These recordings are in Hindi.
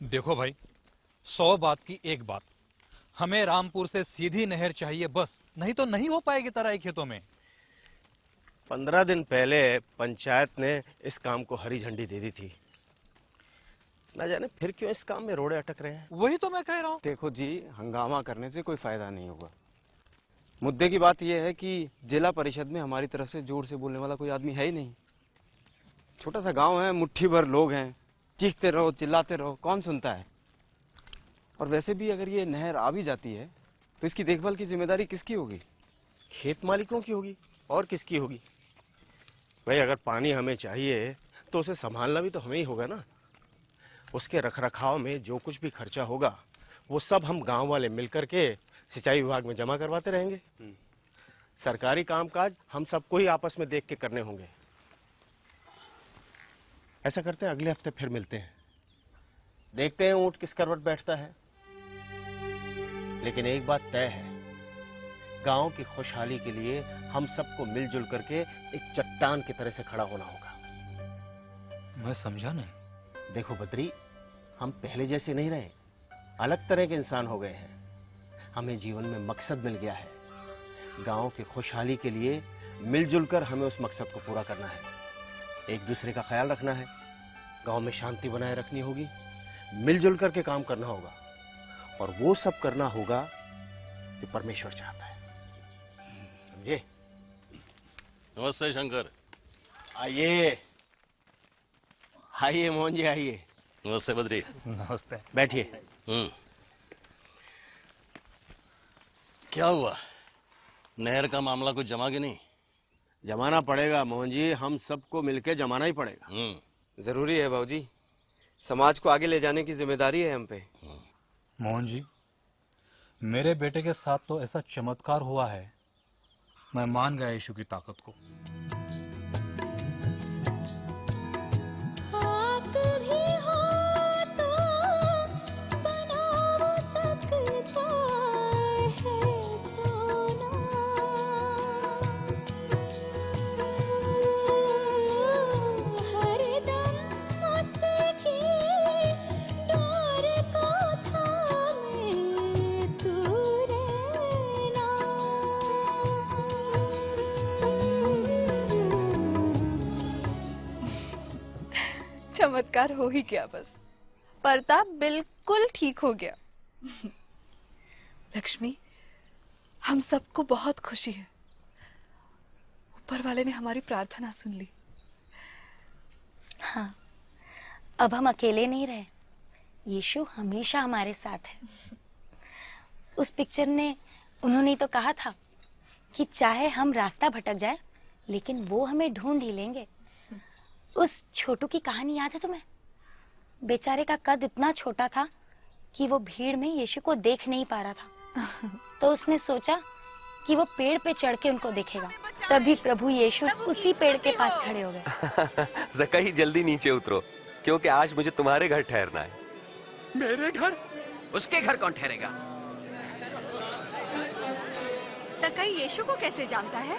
देखो भाई, 100 बात की एक बात, हमें रामपुर से सीधी नहर चाहिए बस, नहीं तो नहीं हो पाएगी तराई खेतों में। 15 दिन पहले पंचायत ने इस काम को हरी झंडी दे दी थी। ना जाने फिर क्यों इस काम में रोड़े अटक रहे हैं। वही तो मैं कह रहा हूं। देखो जी, हंगामा करने से कोई फायदा नहीं होगा। मुद्दे की बात यह है कि जिला परिषद में हमारी तरफ से जोर से बोलने वाला कोई आदमी है ही नहीं। छोटा सा गांव है, मुट्ठी भर लोग हैं, चीखते रहो चिल्लाते रहो, कौन सुनता है। और वैसे भी अगर ये नहर आ भी जाती है तो इसकी देखभाल की जिम्मेदारी किसकी होगी? खेत मालिकों की होगी, और किसकी होगी? भाई अगर पानी हमें चाहिए तो उसे संभालना भी तो हमें ही होगा ना। उसके रखरखाव में जो कुछ भी खर्चा होगा वो सब हम गांव वाले मिलकर के सिंचाई विभाग में जमा करवाते रहेंगे। सरकारी कामकाज हम सबको ही आपस में देख के करने होंगे। ऐसा करते हैं, अगले हफ्ते फिर मिलते हैं, देखते हैं ऊंट किस करवट बैठता है। लेकिन एक बात तय है, गांव की खुशहाली के लिए हम सबको मिलजुल करके एक चट्टान की तरह से खड़ा होना होगा। मैं समझा नहीं। देखो बद्री, हम पहले जैसे नहीं रहे, अलग तरह के इंसान हो गए हैं। हमें जीवन में मकसद मिल गया है। गांव की खुशहाली के लिए मिलजुल कर हमें उस मकसद को पूरा करना है। एक दूसरे का ख्याल रखना है, गांव में शांति बनाए रखनी होगी, मिलजुल करके काम करना होगा, और वो सब करना होगा जो परमेश्वर चाहता है। समझे? नमस्ते शंकर। आइए आइए मोहन जी, आइए। नमस्ते बद्री। नमस्ते। बैठिए। क्या हुआ, नहर का मामला कुछ जमा कि नहीं? जमाना पड़ेगा मोहन जी, हम सबको मिलके जमाना ही पड़ेगा। जरूरी है बाबूजी, समाज को आगे ले जाने की जिम्मेदारी है हम पे। मोहन जी, मेरे बेटे के साथ तो ऐसा चमत्कार हुआ है, मैं मान गया यीशु की ताकत को। चमत्कार हो ही गया बस, प्रताप बिल्कुल ठीक हो गया। लक्ष्मी, हम सबको बहुत खुशी है, ऊपर वाले ने हमारी प्रार्थना सुन ली। हाँ, अब हम अकेले नहीं रहे, यीशु हमेशा हमारे साथ है। उस पिक्चर ने उन्होंने तो कहा था कि चाहे हम रास्ता भटक जाए लेकिन वो हमें ढूंढ ही लेंगे। उस छोटू की कहानी याद है तुम्हें? बेचारे का कद इतना छोटा था कि वो भीड़ में यीशु को देख नहीं पा रहा था, तो उसने सोचा कि वो पेड़ पे चढ़ के उनको देखेगा। तभी प्रभु यीशु उसी पेड़ के पास खड़े हो गए। ज़क्कई, जल्दी नीचे उतरो, क्योंकि आज मुझे तुम्हारे घर ठहरना है। मेरे घर? उसके घर कौन ठहरेगा? ज़क्कई यीशु को कैसे जानता है?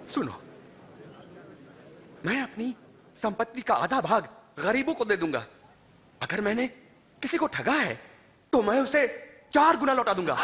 सुनो, मैं अपनी संपत्ति का आधा भाग गरीबों को दे दूंगा। अगर मैंने किसी को ठगा है तो मैं उसे 4 गुना लौटा दूंगा।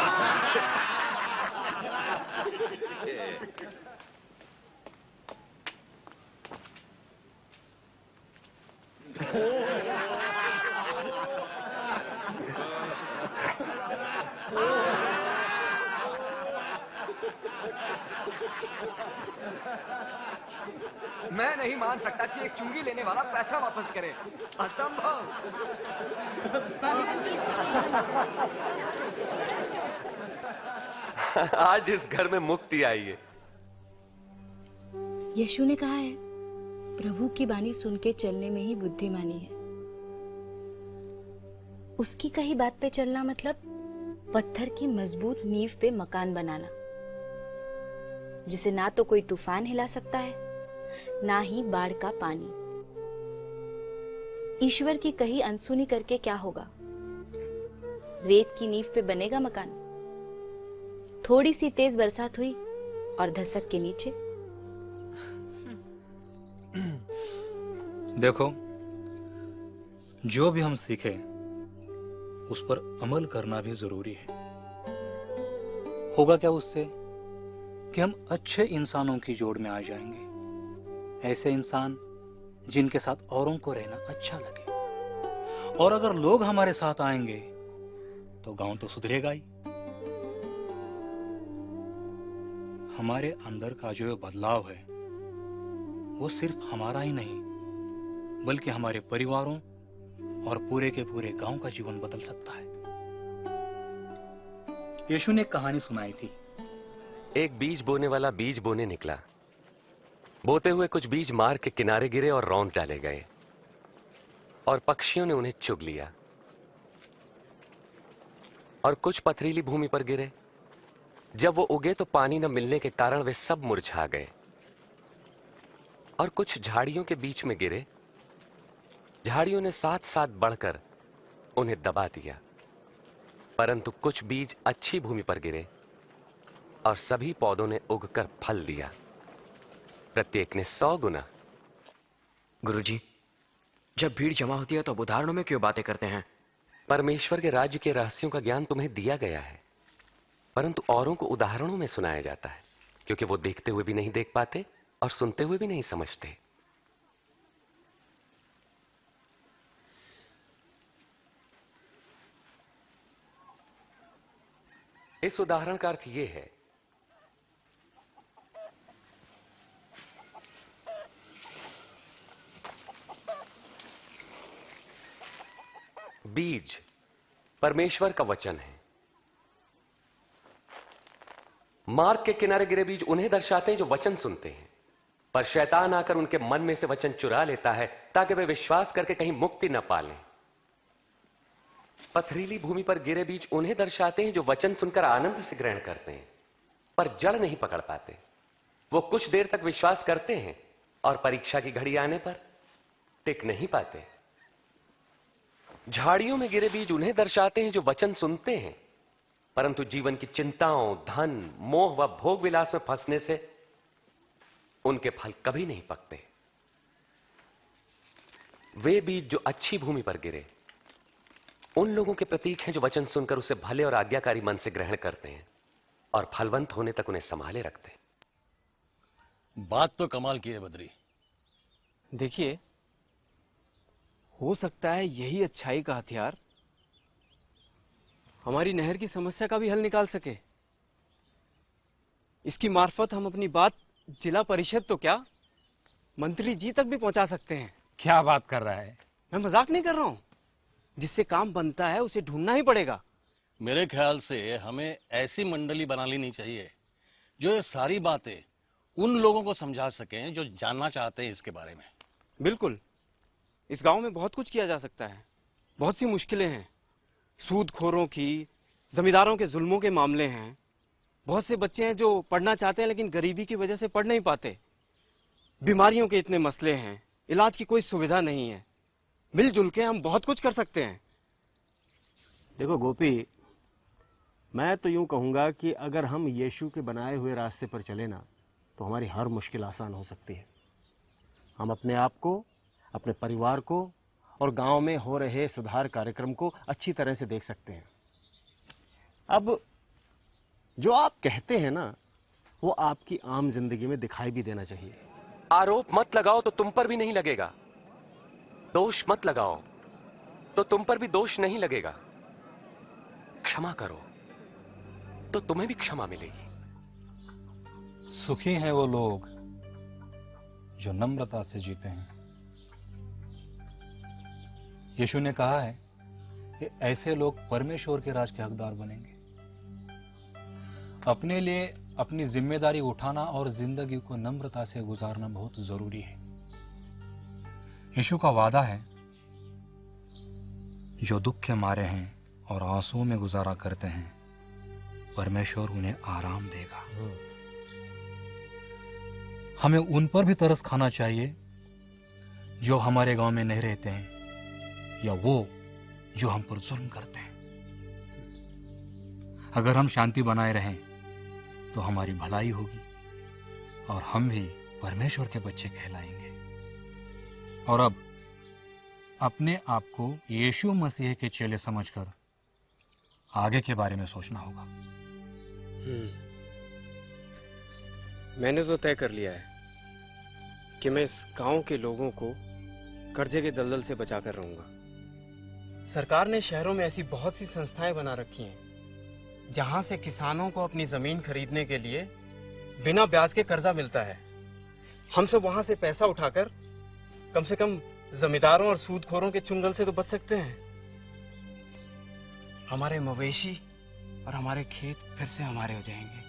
मैं नहीं मान सकता कि एक चुंगी लेने वाला पैसा वापस करे। असंभव। आज इस घर में मुक्ति आई है। यीशु ने कहा है, प्रभु की बानी सुन के चलने में ही बुद्धिमानी है। उसकी कही बात पे चलना मतलब पत्थर की मजबूत नींव पे मकान बनाना, जिसे ना तो कोई तूफान हिला सकता है, ना ही बाढ़ का पानी। ईश्वर की कही अनसुनी करके क्या होगा? रेत की नींव पे बनेगा मकान। थोड़ी सी तेज बरसात हुई और धसक के नीचे। देखो, जो भी हम सीखें उस पर अमल करना भी जरूरी है। होगा क्या उससे कि हम अच्छे इंसानों की जोड़ में आ जाएंगे, ऐसे इंसान जिनके साथ औरों को रहना अच्छा लगे। और अगर लोग हमारे साथ आएंगे तो गांव तो सुधरेगा ही। हमारे अंदर का जो बदलाव है वो सिर्फ हमारा ही नहीं बल्कि हमारे परिवारों और पूरे के पूरे गांव का जीवन बदल सकता है। यीशु ने एक कहानी सुनाई थी। एक बीज बोने वाला बीज बोने निकला। बोते हुए कुछ बीज मार्ग के किनारे गिरे और रौंद डाले गए और पक्षियों ने उन्हें चुग लिया। और कुछ पथरीली भूमि पर गिरे। जब वो उगे तो पानी न मिलने के कारण वे सब मुरझा गए। और कुछ झाड़ियों के बीच में गिरे। झाड़ियों ने साथ साथ बढ़कर उन्हें दबा दिया। परंतु कुछ बीज अच्छी भूमि पर गिरे और सभी पौधों ने उगकर फल दिया, प्रत्येक ने 100 गुना। गुरुजी, जब भीड़ जमा होती है तो उदाहरणों में क्यों बातें करते हैं? परमेश्वर के राज्य के रहस्यों का ज्ञान तुम्हें दिया गया है, परंतु औरों को उदाहरणों में सुनाया जाता है, क्योंकि वो देखते हुए भी नहीं देख पाते और सुनते हुए भी नहीं समझते। इस उदाहरण का अर्थ यह है बीज परमेश्वर का वचन है। मार्ग के किनारे गिरे बीज उन्हें दर्शाते हैं जो वचन सुनते हैं, पर शैतान आकर उनके मन में से वचन चुरा लेता है ताकि वे विश्वास करके कहीं मुक्ति न पा लें। पथरीली भूमि पर गिरे बीज उन्हें दर्शाते हैं जो वचन सुनकर आनंद से ग्रहण करते हैं, पर जड़ नहीं पकड़ पाते। वो कुछ देर तक विश्वास करते हैं और परीक्षा की घड़ी आने पर टिक नहीं पाते। झाड़ियों में गिरे बीज उन्हें दर्शाते हैं जो वचन सुनते हैं, परंतु जीवन की चिंताओं, धन, मोह व भोग विलास में फंसने से उनके फल कभी नहीं पकते। वे बीज जो अच्छी भूमि पर गिरे उन लोगों के प्रतीक हैं जो वचन सुनकर उसे भले और आज्ञाकारी मन से ग्रहण करते हैं और फलवंत होने तक उन्हें संभाले रखते हैं। बात तो कमाल की है बद्री। देखिए, हो सकता है यही अच्छाई का हथियार हमारी नहर की समस्या का भी हल निकाल सके। इसकी मार्फत हम अपनी बात जिला परिषद तो क्या, मंत्री जी तक भी पहुंचा सकते हैं। क्या बात कर रहा है? मैं मजाक नहीं कर रहा हूं। जिससे काम बनता है उसे ढूंढना ही पड़ेगा। मेरे ख्याल से हमें ऐसी मंडली बना लेनी चाहिए जो ये सारी बातें उन लोगों को समझा सकें जो जानना चाहते हैं इसके बारे में। बिल्कुल, इस गांव में बहुत कुछ किया जा सकता है। बहुत सी मुश्किलें हैं, सूदखोरों की, जमींदारों के जुल्मों के मामले हैं। बहुत से बच्चे हैं जो पढ़ना चाहते हैं लेकिन गरीबी की वजह से पढ़ नहीं पाते। बीमारियों के इतने मसले हैं, इलाज की कोई सुविधा नहीं है। मिलजुल के हम बहुत कुछ कर सकते हैं। देखो गोपी, मैं तो यूं कहूंगा कि अगर हम यीशु के बनाए हुए रास्ते पर चले ना तो हमारी हर मुश्किल आसान हो सकती है। हम अपने आप को, अपने परिवार को और गांव में हो रहे सुधार कार्यक्रम को अच्छी तरह से देख सकते हैं। अब जो आप कहते हैं ना वो आपकी आम जिंदगी में दिखाई भी देना चाहिए। आरोप मत लगाओ तो तुम पर भी नहीं लगेगा, दोष मत लगाओ तो तुम पर भी दोष नहीं लगेगा। क्षमा करो तो तुम्हें भी क्षमा मिलेगी। सुखी हैं वो लोग जो नम्रता से जीते हैं। यीशु ने कहा है कि ऐसे लोग परमेश्वर के राज के हकदार बनेंगे। अपने लिए अपनी जिम्मेदारी उठाना और जिंदगी को नम्रता से गुजारना बहुत जरूरी है। यीशु का वादा है, जो दुख के मारे हैं और आंसुओं में गुजारा करते हैं, परमेश्वर उन्हें आराम देगा। हमें उन पर भी तरस खाना चाहिए जो हमारे गांव में नहीं रहते हैं या वो जो हम पर जुल्म करते हैं। अगर हम शांति बनाए रहें तो हमारी भलाई होगी और हम भी परमेश्वर के बच्चे कहलाएंगे। और अब अपने आप को यीशु मसीह के चेले समझकर आगे के बारे में सोचना होगा। मैंने तो तय कर लिया है कि मैं इस गांव के लोगों को कर्जे के दलदल से बचाकर रहूंगा। सरकार ने शहरों में ऐसी बहुत सी संस्थाएं बना रखी हैं जहां से किसानों को अपनी जमीन खरीदने के लिए बिना ब्याज के कर्जा मिलता है। हम सब वहां से पैसा उठाकर कम से कम जमींदारों और सूदखोरों के चुंगल से तो बच सकते हैं। हमारे मवेशी और हमारे खेत फिर से हमारे हो जाएंगे।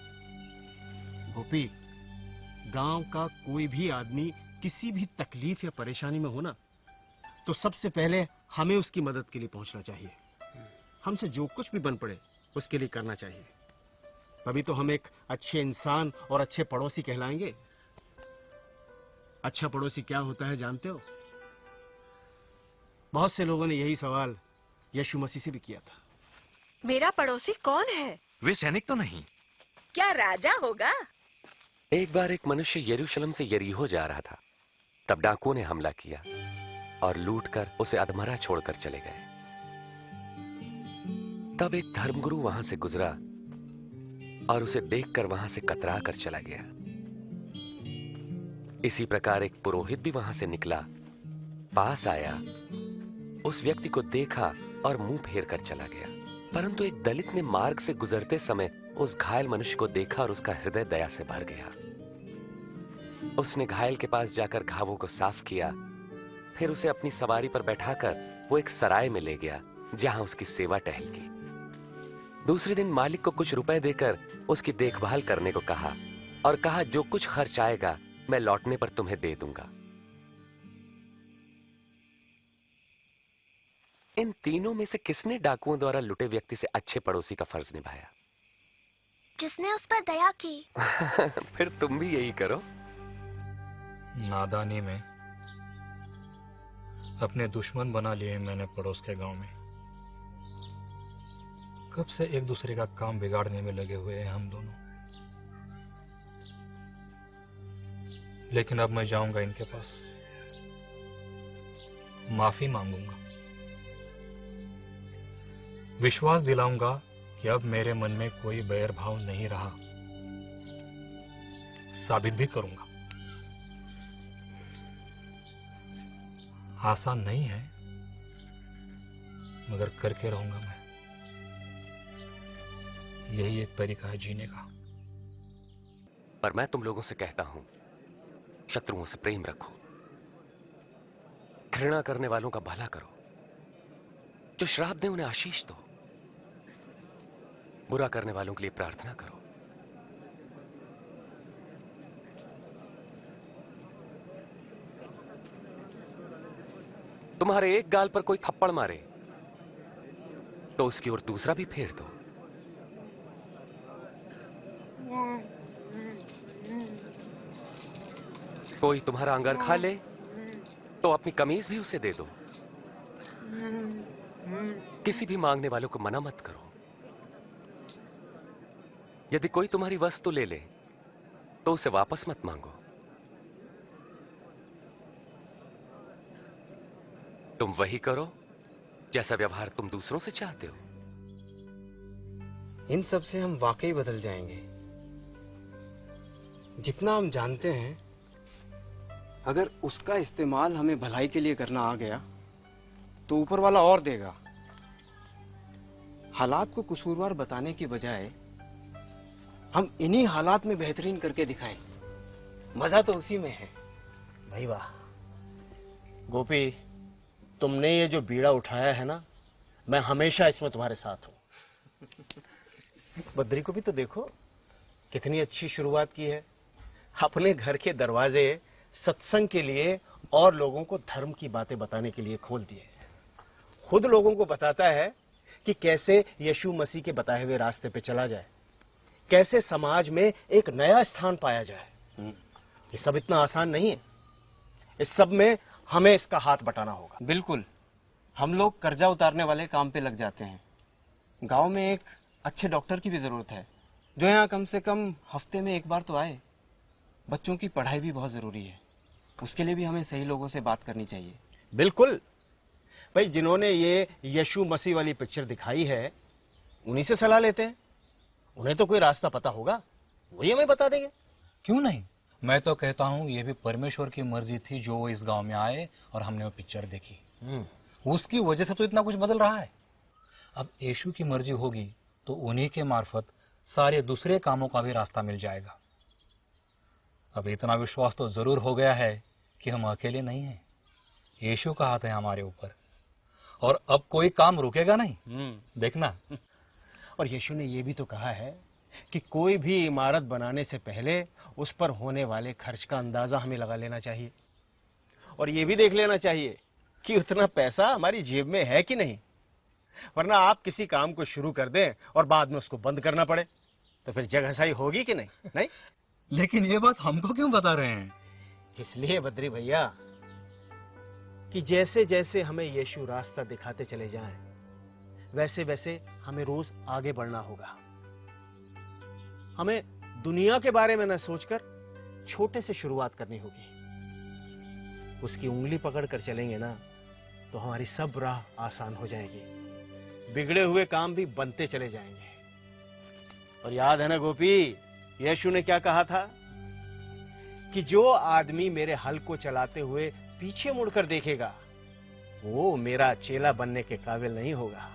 गोपी, गांव का कोई भी आदमी किसी भी तकलीफ या परेशानी में हो ना, तो सबसे पहले हमें उसकी मदद के लिए पहुंचना चाहिए। हमसे जो कुछ भी बन पड़े उसके लिए करना चाहिए। तभी तो हम एक अच्छे इंसान और अच्छे पड़ोसी कहलाएंगे। अच्छा पड़ोसी क्या होता है जानते हो? बहुत से लोगों ने यही सवाल यीशु मसीह से भी किया था। मेरा पड़ोसी कौन है? वे सैनिक तो नहीं? क्या राजा होगा? एक बार एक मनुष्य यरूशलेम से यरीहो जा रहा था। तब डाकुओं ने हमला किया और लूटकर उसे अधमरा छोड़कर चले गए। तब एक धर्मगुरु वहां से गुजरा और उसे देखकर वहां से कतरा कर चला गया। इसी प्रकार एक पुरोहित भी वहां से निकला, पास आया, उस व्यक्ति को देखा और मुंह फेर कर चला गया। परंतु एक दलित ने मार्ग से गुजरते समय उस घायल मनुष्य को देखा और उसका हृदय दया से भर गया। उसने घायल के पास जाकर घावों को साफ किया, फिर उसे अपनी सवारी पर बैठाकर वो एक सराय में ले गया जहां उसकी सेवा टहल की। दूसरे दिन मालिक को कुछ रुपए देकर उसकी देखभाल करने को कहा और कहा, जो कुछ खर्च आएगा मैं लौटने पर तुम्हें दे दूंगा। इन तीनों में से किसने डाकुओं द्वारा लुटे व्यक्ति से अच्छे पड़ोसी का फर्ज निभाया? जिसने उस पर दया की। फिर तुम भी यही करो। नादानी में अपने दुश्मन बना लिए मैंने पड़ोस के गांव में। कब से एक दूसरे का काम बिगाड़ने में लगे हुए हैं हम दोनों। लेकिन अब मैं जाऊंगा इनके पास, माफी मांगूंगा, विश्वास दिलाऊंगा कि अब मेरे मन में कोई बैर भाव नहीं रहा। साबित भी करूंगा। आसान नहीं है, मगर करके रहूंगा मैं। यही एक तरीका है जीने का। पर मैं तुम लोगों से कहता हूं, शत्रुओं से प्रेम रखो, घृणा करने वालों का भला करो, जो श्राप दें उन्हें आशीष दो, बुरा करने वालों के लिए प्रार्थना करो। तुम्हारे एक गाल पर कोई थप्पड़ मारे तो उसकी ओर दूसरा भी फेर दो। कोई तुम्हारा अंगर खा ले तो अपनी कमीज भी उसे दे दो। किसी भी मांगने वालों को मना मत करो। यदि कोई तुम्हारी वस्तु ले ले तो उसे वापस मत मांगो। तुम वही करो जैसा व्यवहार तुम दूसरों से चाहते हो। इन सब से हम वाकई बदल जाएंगे। जितना हम जानते हैं, अगर उसका इस्तेमाल हमें भलाई के लिए करना आ गया तो ऊपर वाला और देगा। हालात को कसूरवार बताने की बजाय हम इन्हीं हालात में बेहतरीन करके दिखाएं। मजा तो उसी में है। भाई वाह गोपी, तुमने ये जो बीड़ा उठाया है ना, मैं हमेशा इसमें तुम्हारे साथ हूं। बद्री को भी तो देखो, कितनी अच्छी शुरुआत की है। अपने घर के दरवाजे सत्संग के लिए और लोगों को धर्म की बातें बताने के लिए खोल दिए। खुद लोगों को बताता है कि कैसे यीशु मसीह के बताए हुए रास्ते पे चला जाए, कैसे समाज में एक नया स्थान पाया जाए। ये सब इतना आसान नहीं है। इस सब में हमें इसका हाथ बटाना होगा। बिल्कुल। हम लोग कर्जा उतारने वाले काम पे लग जाते हैं। गांव में एक अच्छे डॉक्टर की भी जरूरत है, जो यहाँ कम से कम हफ्ते में एक बार तो आए। बच्चों की पढ़ाई भी बहुत जरूरी है, उसके लिए भी हमें सही लोगों से बात करनी चाहिए। बिल्कुल भाई, जिन्होंने ये यीशु मसीह वाली पिक्चर दिखाई है उन्हीं से सलाह लेते हैं। उन्हें तो कोई रास्ता पता होगा, वही हमें बता देंगे। क्यों नहीं, मैं तो कहता हूँ ये भी परमेश्वर की मर्जी थी जो वो इस गांव में आए और हमने वो पिक्चर देखी। उसकी वजह से तो इतना कुछ बदल रहा है। अब यीशु की मर्जी होगी तो उन्हीं के मार्फत सारे दूसरे कामों का भी रास्ता मिल जाएगा। अब इतना विश्वास तो जरूर हो गया है कि हम अकेले नहीं हैं। यीशु का हाथ है हमारे ऊपर और अब कोई काम रुकेगा नहीं। देखना। और यीशु ने यह भी तो कहा है कि कोई भी इमारत बनाने से पहले उस पर होने वाले खर्च का अंदाजा हमें लगा लेना चाहिए और यह भी देख लेना चाहिए कि उतना पैसा हमारी जेब में है कि नहीं। वरना आप किसी काम को शुरू कर दें और बाद में उसको बंद करना पड़े तो फिर जगहसाई होगी कि नहीं? नहीं। लेकिन ये बात हमको क्यों बता रहे हैं? इसलिए बद्री भैया कि जैसे जैसे हमें यीशु रास्ता दिखाते चले जाएं, वैसे वैसे हमें रोज आगे बढ़ना होगा। हमें दुनिया के बारे में न सोचकर छोटे से शुरुआत करनी होगी। उसकी उंगली पकड़कर चलेंगे ना तो हमारी सब राह आसान हो जाएगी, बिगड़े हुए काम भी बनते चले जाएंगे। और याद है ना गोपी, यीशु ने क्या कहा था कि जो आदमी मेरे हल को चलाते हुए पीछे मुड़कर देखेगा वो मेरा चेला बनने के काबिल नहीं होगा।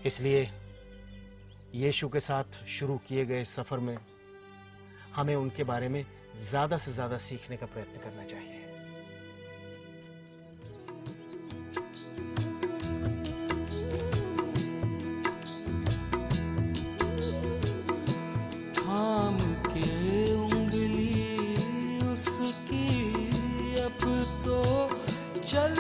इसलिए यीशु के साथ शुरू किए गए सफर में हमें उनके बारे में ज्यादा से ज्यादा सीखने का प्रयत्न करना चाहिए। थाम के उंगली उसकी अब तो चल